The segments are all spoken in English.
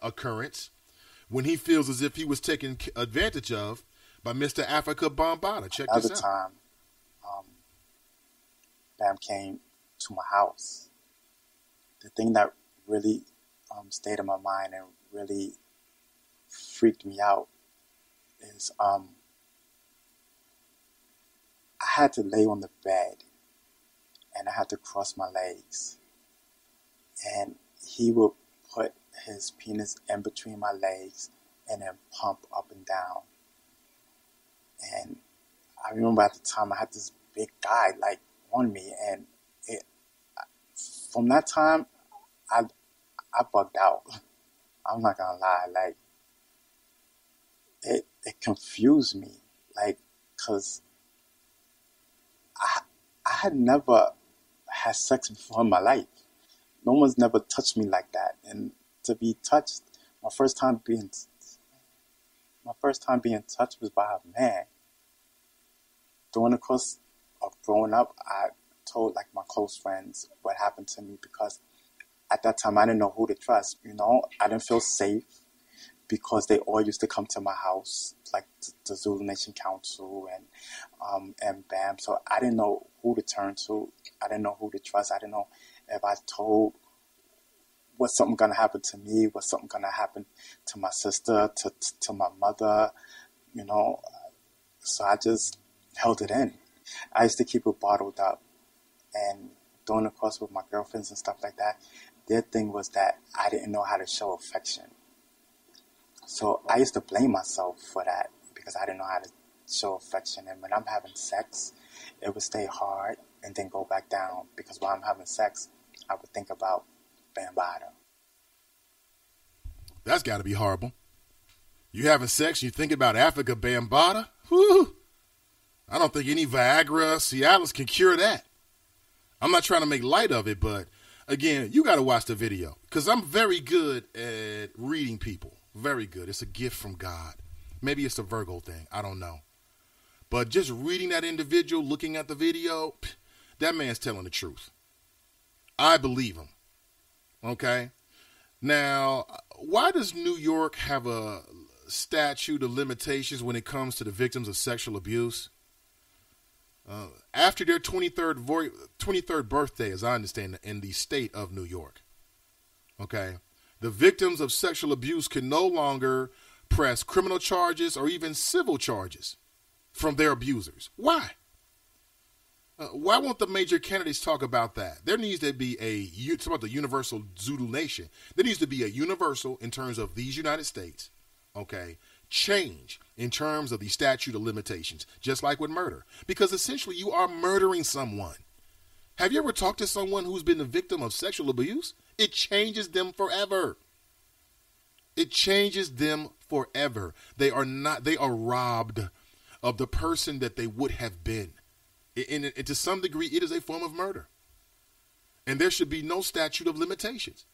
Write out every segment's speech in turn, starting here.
occurrence when he feels as if he was taken advantage of by Mr. Africa Bambaataa. Check Another this out. time, Bam came to my house. The thing that really stayed in my mind and really freaked me out is I had to lay on the bed and I had to cross my legs. And he would put his penis in between my legs and then pump up and down. And I remember at the time I had this big guy like on me, and from that time I bugged out. I'm not gonna lie, like it confused me, like, cause I had never had sex before in my life. No one's never touched me like that, and to be touched, my first time being touched was by a man. During the course of growing up, I told like my close friends what happened to me, because at that time I didn't know who to trust. You know, I didn't feel safe because they all used to come to my house, like the Zulu Nation Council and BAM. So I didn't know who to turn to. I didn't know who to trust. I didn't know if I told, was something gonna happen to me? Was something gonna happen to my sister, to my mother? You know, so I just held it in. I used to keep it bottled up, and during the course with my girlfriends and stuff like that, their thing was that I didn't know how to show affection. So I used to blame myself for that because I didn't know how to show affection. And when I'm having sex, it would stay hard and then go back down, because while I'm having sex, I would think about Bambaataa. That's got to be horrible. You having sex, you think about Africa Bambaataa? Whew. I don't think any Viagra, Cialis can cure that. I'm not trying to make light of it, but again, you got to watch the video, because I'm very good at reading people. Very good. It's a gift from God. Maybe it's a Virgo thing. I don't know. But just reading that individual, looking at the video, that man's telling the truth. I believe him. Okay? Now, why does New York have a statute of limitations when it comes to the victims of sexual abuse? After their 23rd birthday, as I understand, in the state of New York, okay, the victims of sexual abuse can no longer press criminal charges or even civil charges from their abusers. Why won't the major candidates talk about that? There needs to be it's about the universal Zulu Nation. There needs to be a universal, in terms of these United States, okay, change in terms of the statute of limitations, just like with murder. Because essentially you are murdering someone. Have you ever talked to someone who's been the victim of sexual abuse? It changes them forever. It changes them forever. They are robbed of the person that they would have been. And to some degree, it is a form of murder. And there should be no statute of limitations.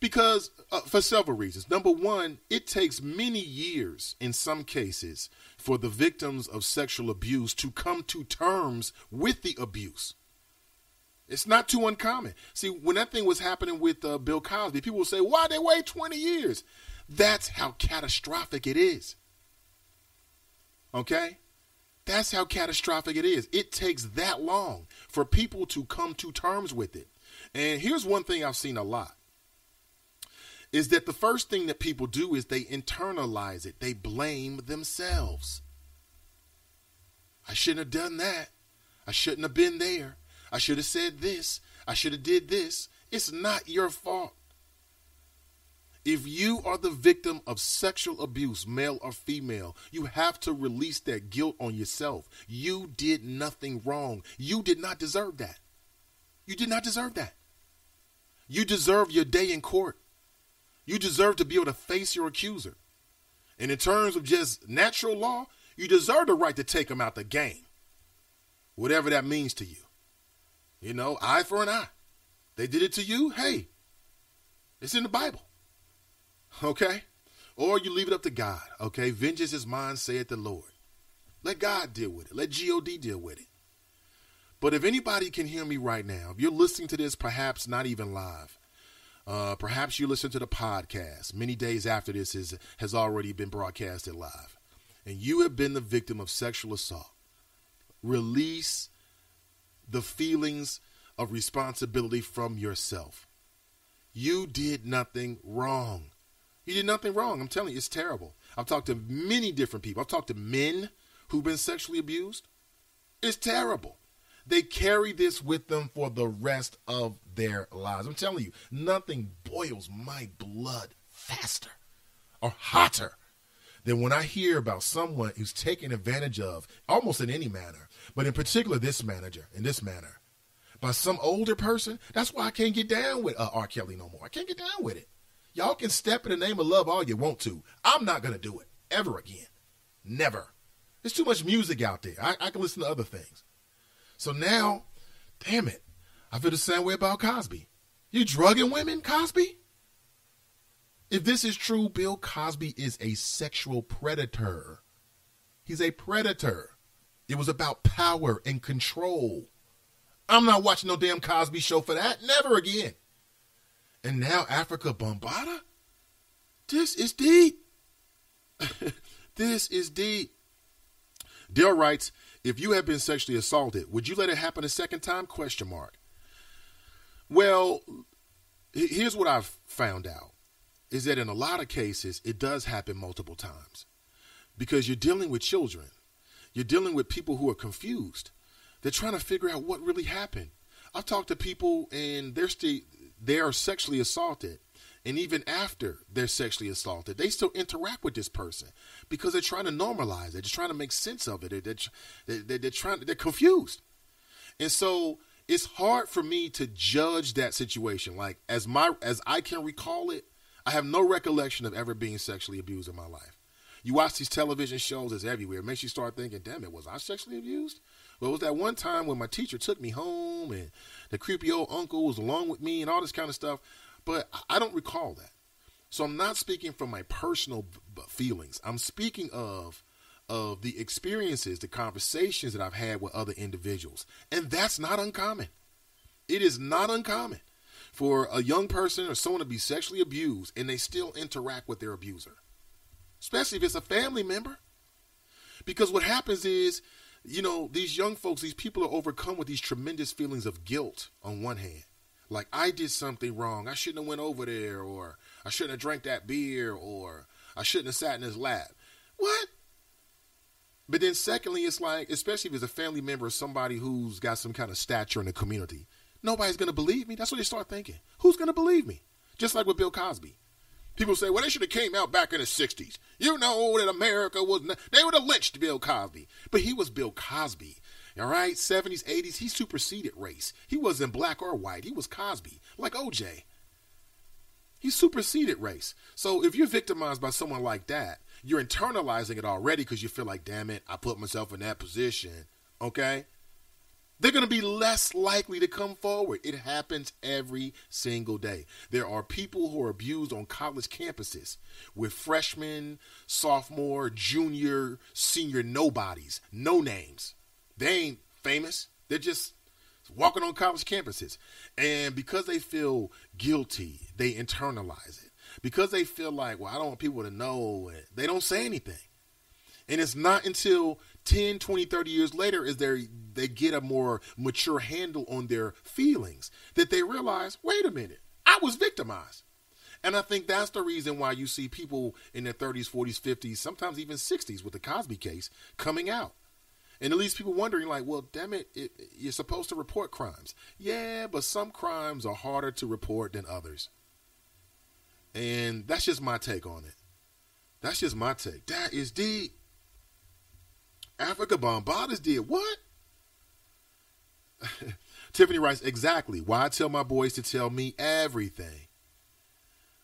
Because, for several reasons. Number one, it takes many years, in some cases, for the victims of sexual abuse to come to terms with the abuse. It's not too uncommon. See, when that thing was happening with Bill Cosby, people would say, why they wait 20 years? That's how catastrophic it is. Okay? That's how catastrophic it is. It takes that long for people to come to terms with it. And here's one thing I've seen a lot, is that the first thing that people do is they internalize it. They blame themselves. I shouldn't have done that. I shouldn't have been there. I should have said this. I should have did this. It's not your fault. If you are the victim of sexual abuse, male or female, you have to release that guilt on yourself. You did nothing wrong. You did not deserve that. You did not deserve that. You deserve your day in court. You deserve to be able to face your accuser. And in terms of just natural law, you deserve the right to take them out the game. Whatever that means to you. You know, eye for an eye. They did it to you. Hey, it's in the Bible. Okay? Or you leave it up to God. Okay? Vengeance is mine, saith the Lord. Let God deal with it. Let God deal with it. But if anybody can hear me right now, if you're listening to this, perhaps not even live, Perhaps you listen to the podcast many days after this has already been broadcasted live, and you have been the victim of sexual assault. Release the feelings of responsibility from yourself. You did nothing wrong. You did nothing wrong. I'm telling you, it's terrible. I've talked to many different people. I've talked to men who've been sexually abused. It's terrible. They carry this with them for the rest of their lives. I'm telling you, nothing boils my blood faster or hotter than when I hear about someone who's taken advantage of, almost in any manner, but in particular in this manner, by some older person. That's why I can't get down with R. Kelly no more. I can't get down with it. Y'all can step in the name of love all you want to. I'm not going to do it ever again. Never. There's too much music out there. I can listen to other things. So now, damn it, I feel the same way about Cosby. You drugging women, Cosby? If this is true, Bill Cosby is a sexual predator. He's a predator. It was about power and control. I'm not watching no damn Cosby Show for that. Never again. And now Africa Bambaataa? This is deep. This is deep. Dale writes, if you have been sexually assaulted, would you let it happen a second time? ? Well, here's what I've found out, is that in a lot of cases, it does happen multiple times. Because you're dealing with children. You're dealing with people who are confused. They're trying to figure out what really happened. I've talked to people and they are sexually assaulted. And even after they're sexually assaulted, they still interact with this person because they're trying to normalize it. They're just trying to make sense of it. They're confused. And so it's hard for me to judge that situation. Like as I can recall it, I have no recollection of ever being sexually abused in my life. You watch these television shows, it's everywhere. It makes you start thinking, damn it, was I sexually abused? Well, it was that one time when my teacher took me home and the creepy old uncle was along with me and all this kind of stuff. But I don't recall that. So I'm not speaking from my personal feelings. I'm speaking of the experiences, the conversations that I've had with other individuals. And that's not uncommon. It is not uncommon for a young person or someone to be sexually abused and they still interact with their abuser. Especially if it's a family member. Because what happens is, these young folks, these people are overcome with these tremendous feelings of guilt on one hand. Like, I did something wrong. I shouldn't have went over there, or I shouldn't have drank that beer, or I shouldn't have sat in his lap. What? But then secondly, it's like, especially if it's a family member or somebody who's got some kind of stature in the community, nobody's going to believe me. That's what they start thinking. Who's going to believe me? Just like with Bill Cosby. People say, well, they should have came out back in the 60s. You know that America they would have lynched Bill Cosby. But he was Bill Cosby. All right, 70s, 80s, he superseded race. He wasn't black or white. He was Cosby, like OJ. He superseded race. So if you're victimized by someone like that, you're internalizing it already because you feel like, damn it, I put myself in that position, okay? They're going to be less likely to come forward. It happens every single day. There are people who are abused on college campuses with freshmen, sophomore, junior, senior nobodies, no names. They ain't famous. They're just walking on college campuses. And because they feel guilty, they internalize it. Because they feel like, well, I don't want people to know, they don't say anything. And it's not until 10, 20, 30 years later as they get a more mature handle on their feelings that they realize, wait a minute, I was victimized. And I think that's the reason why you see people in their 30s, 40s, 50s, sometimes even 60s with the Cosby case coming out. And at least people wondering like, well, damn it, you're supposed to report crimes. Yeah, but some crimes are harder to report than others. And that's just my take on it. That's just my take. That is deep. Africa Bambaataa did what? Tiffany writes, exactly. Why I tell my boys to tell me everything.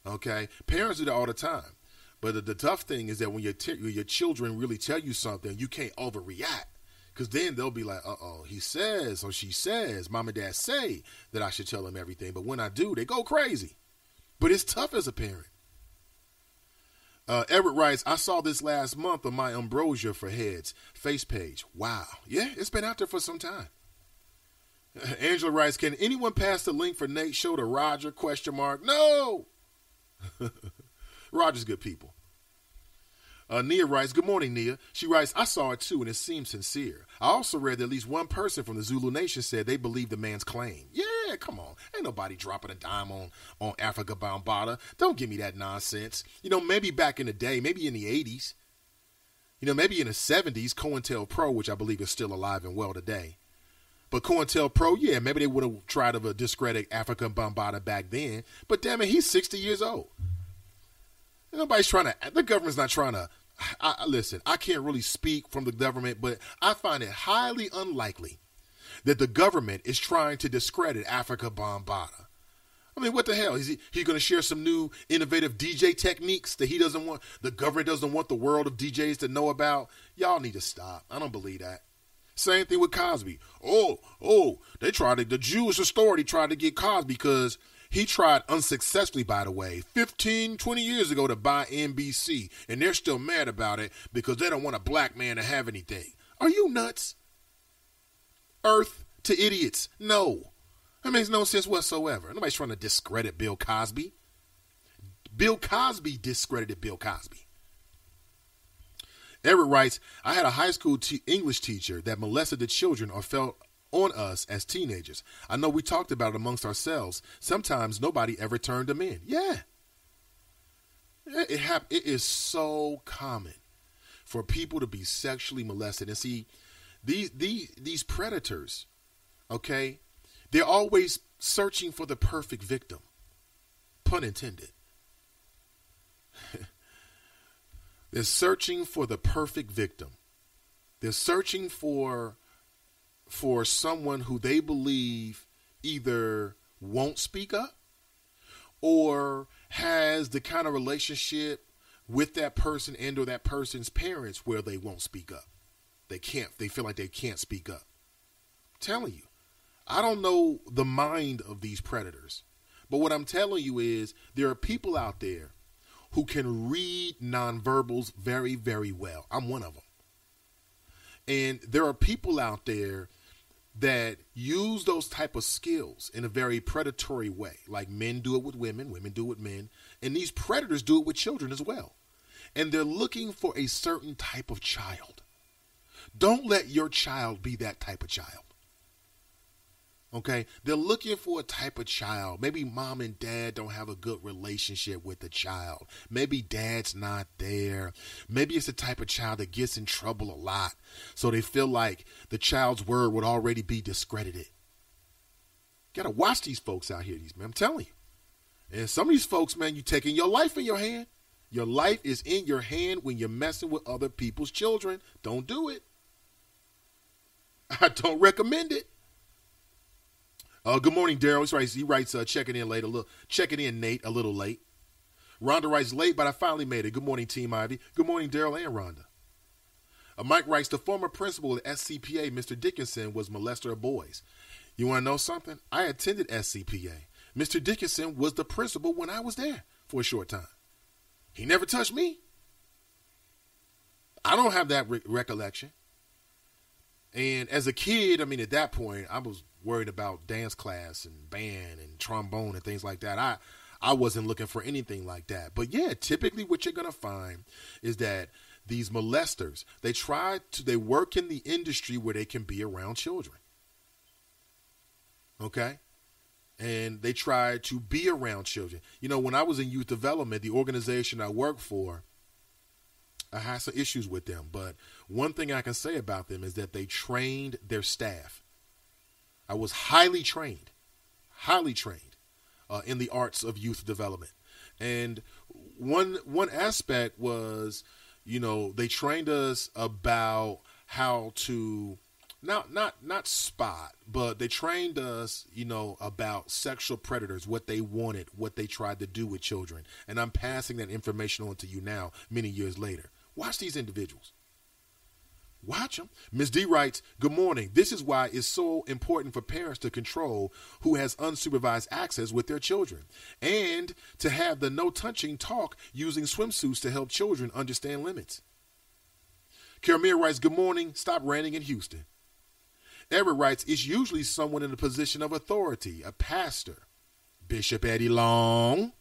Okay? Parents do that all the time. But the tough thing is that when your children really tell you something, you can't overreact. Because then they'll be like, uh-oh, he says or she says, mom and dad say that I should tell them everything. But when I do, they go crazy. But it's tough as a parent. Everett writes, I saw this last month on my Ambrosia for Heads face page. Wow. Yeah, it's been out there for some time. Angela writes, can anyone pass the link for Nate's show to Roger? ? No. Roger's good people. Nia writes, good morning, Nia. She writes, I saw it too, and it seemed sincere. I also read that at least one person from the Zulu Nation said they believe the man's claim. Yeah, come on. Ain't nobody dropping a dime on Africa Bambaataa. Don't give me that nonsense. Maybe back in the day, maybe in the 80s, maybe in the 70s, COINTELPRO, which I believe is still alive and well today. But COINTELPRO, yeah, maybe they would have tried to discredit Africa Bambaataa back then. But damn it, he's 60 years old. Nobody's trying to, the government's not trying to, listen, I can't really speak from the government, but I find it highly unlikely that the government is trying to discredit Africa Bambaataa. I mean, what the hell? Is he going to share some new innovative DJ techniques that the government doesn't want the world of DJs to know about? Y'all need to stop. I don't believe that. Same thing with Cosby. The Jewish Authority tried to get Cosby because he tried unsuccessfully, by the way, 15, 20 years ago to buy NBC, and they're still mad about it because they don't want a black man to have anything. Are you nuts? Earth to idiots. No. That makes no sense whatsoever. Nobody's trying to discredit Bill Cosby. Bill Cosby discredited Bill Cosby. Everett writes, I had a high school English teacher that molested the children or felt on us as teenagers. I know we talked about it amongst ourselves. Sometimes nobody ever turned them in. Yeah. It is so common for people to be sexually molested. And see, these predators, okay, they're always searching for the perfect victim. Pun intended. They're searching for the perfect victim. They're searching for someone who they believe either won't speak up or has the kind of relationship with that person and or that person's parents where they won't speak up. They feel like they can't speak up. I'm telling you, I don't know the mind of these predators, but what I'm telling you is there are people out there who can read nonverbals very, very well. I'm one of them. And there are people out there that use those type of skills in a very predatory way. Like men do it with women, women do it with men, and these predators do it with children as well. And they're looking for a certain type of child. Don't let your child be that type of child. Okay? They're looking for a type of child. Maybe mom and dad don't have a good relationship with the child. Maybe dad's not there. Maybe it's the type of child that gets in trouble a lot. So they feel like the child's word would already be discredited. You got to watch these folks out here, man. I'm telling you. And some of these folks, man, you taking your life in your hand. Your life is in your hand when you're messing with other people's children. Don't do it. I don't recommend it. Good morning, Daryl. He writes, checking in, Nate, a little late. Rhonda writes, late, but I finally made it. Good morning, Team Ivy. Good morning, Daryl and Rhonda. Mike writes, the former principal of SCPA, Mr. Dickinson, was molester of boys. You want to know something? I attended SCPA. Mr. Dickinson was the principal when I was there for a short time. He never touched me. I don't have that recollection. And as a kid, I mean, at that point, I was worried about dance class and band and trombone and things like that. I wasn't looking for anything like that. But yeah, typically what you're going to find is that these molesters, they work in the industry where they can be around children. Okay? And they try to be around children. You know, when I was in youth development, the organization I worked for, I had some issues with them. But one thing I can say about them is that they trained their staff. I was highly trained in the arts of youth development. And one aspect was, you know, they trained us about how to not spot, but they trained us, you know, about sexual predators, what they wanted, what they tried to do with children. And I'm passing that information on to you now, many years later. Watch these individuals. Watch them. Ms. D writes, good morning. This is why it's so important for parents to control who has unsupervised access with their children and to have the no touching talk using swimsuits to help children understand limits. Karamir writes, good morning. Stop ranting in Houston. Everett writes, it's usually someone in a position of authority, a pastor, Bishop Eddie Long,